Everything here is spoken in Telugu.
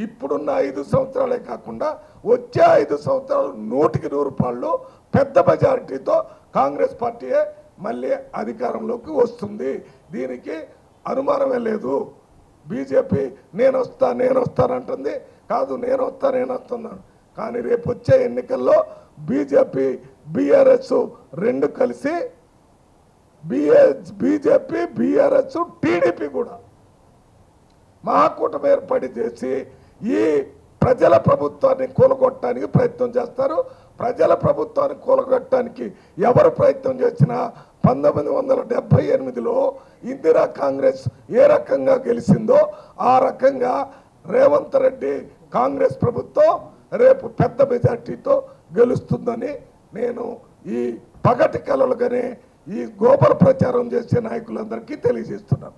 ఇప్పుడున్న 5 సంవత్సరాలే కాకుండా వచ్చే 5 సంవత్సరాలు 100% పెద్ద మెజారిటీతో కాంగ్రెస్ పార్టీయే మళ్ళీ అధికారంలోకి వస్తుంది. దీనికి అనుమానమే లేదు. బీజేపీ నేను వస్తానంటుంది. కాదు, నేను వస్తున్నాను. కానీ రేపు వచ్చే ఎన్నికల్లో బీజేపీ బీఆర్ఎస్ రెండు కలిసి బీజేపీ బీఆర్ఎస్ టీడీపీ కూడా మహాకూటమి ఏర్పాటు చేసి ఈ ప్రజల ప్రభుత్వాన్ని కూలగొట్టడానికి ప్రయత్నం చేస్తారు. ప్రజల ప్రభుత్వాన్ని కూలగొట్టడానికి ఎవరు ప్రయత్నం చేసినా 1978లో ఇందిరా కాంగ్రెస్ ఏ రకంగా గెలిచిందో ఆ రకంగా రేవంత్ రెడ్డి కాంగ్రెస్ ప్రభుత్వం రేపు పెద్ద మెజార్టీతో గెలుస్తుందని నేను ఈ పగటి కలలుగానే ఈ గోబల ప్రచారం చేసే నాయకులందరికీ తెలియజేస్తున్నాను.